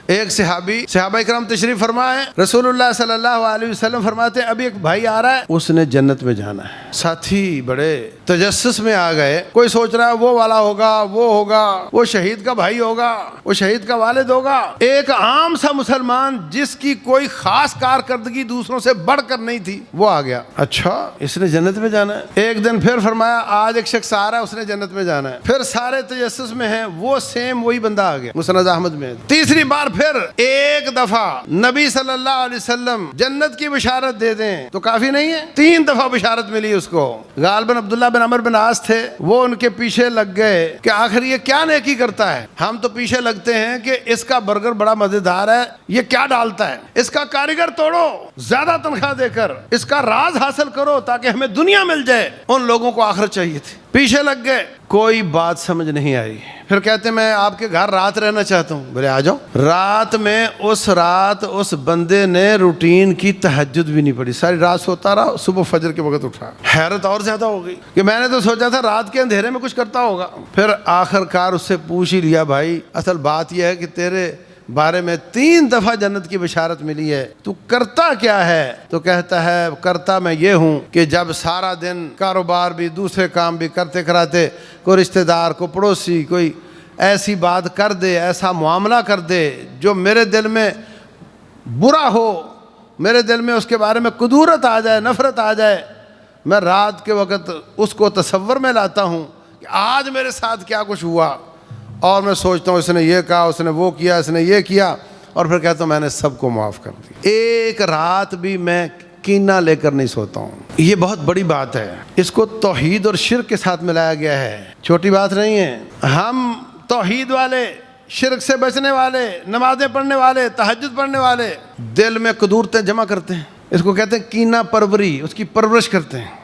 ایک صحابہ کرام تشریف فرمائے، رسول اللہ صلی اللہ علیہ وسلم فرماتے ہیں ابھی ایک بھائی آ رہا ہے، اس نے جنت میں جانا ہے۔ ساتھی بڑے تجسس میں آ گئے، کوئی سوچ رہا ہے وہ والا ہوگا، وہ ہوگا، وہ شہید کا بھائی ہوگا، وہ شہید کا والد ہوگا۔ ایک عام سا مسلمان جس کی کوئی خاص کارکردگی دوسروں سے بڑھ کر نہیں تھی، وہ آ گیا، اچھا اس نے جنت میں جانا ہے۔ ایک دن پھر فرمایا آج ایک شخص آ رہا ہے، اس نے جنت میں جانا ہے۔ پھر سارے تجسس میں ہیں، وہ سیم وہی بندہ آ گیا، مسند احمد میں۔ تیسری بار پھر ایک دفعہ نبی صلی اللہ علیہ وسلم جنت کی بشارت دے دیں تو کافی نہیں ہے، 3 دفعہ بشارت ملی اس کو۔ غالباً عبداللہ بن عمر بن عاص تھے، وہ ان کے پیچھے لگ گئے کہ آخر یہ کیا نیکی کرتا ہے، ہم تو پیچھے لگتے ہیں کہ اس کا برگر بڑا مزیدار ہے، یہ کیا ڈالتا ہے، اس کا کاریگر توڑو زیادہ تنخواہ دے کر، اس کا راز حاصل کرو تاکہ ہمیں دنیا مل جائے۔ ان لوگوں کو آخرت چاہیے تھی، پیچھے لگ گئے، کوئی بات سمجھ نہیں آئی۔ پھر کہتے میں آپ کے گھر رات رہنا چاہتا ہوں، بولے آ جاؤ۔ رات میں اس بندے نے روٹین کی تہجد بھی نہیں پڑھی، ساری رات سوتا رہا، صبح فجر کے وقت اٹھا۔ حیرت اور زیادہ ہو گئی کہ میں نے تو سوچا تھا رات کے اندھیرے میں کچھ کرتا ہوگا۔ پھر آخر کار اس سے پوچھ ہی لیا، بھائی اصل بات یہ ہے کہ تیرے بارے میں 3 دفعہ جنت کی بشارت ملی ہے، تو کرتا کیا ہے؟ تو کہتا ہے کرتا میں یہ ہوں کہ جب سارا دن کاروبار بھی دوسرے کام بھی کرتے کراتے کوئی رشتہ دار کو پڑوسی کوئی ایسی بات کر دے، ایسا معاملہ کر دے جو میرے دل میں برا ہو، میرے دل میں اس کے بارے میں کدورت آ جائے، نفرت آ جائے، میں رات کے وقت اس کو تصور میں لاتا ہوں کہ آج میرے ساتھ کیا کچھ ہوا، اور میں سوچتا ہوں اس نے یہ کہا، اس نے وہ کیا، اس نے یہ کیا، اور پھر کہتا ہوں میں نے سب کو معاف کر دیا۔ ایک رات بھی میں کینہ لے کر نہیں سوتا ہوں۔ یہ بہت بڑی بات ہے، اس کو توحید اور شرک کے ساتھ ملایا گیا ہے، چھوٹی بات نہیں ہے۔ ہم توحید والے، شرک سے بچنے والے، نمازیں پڑھنے والے، تہجد پڑھنے والے، دل میں قدورتیں جمع کرتے ہیں، اس کو کہتے ہیں کینہ پروری، اس کی پرورش کرتے ہیں۔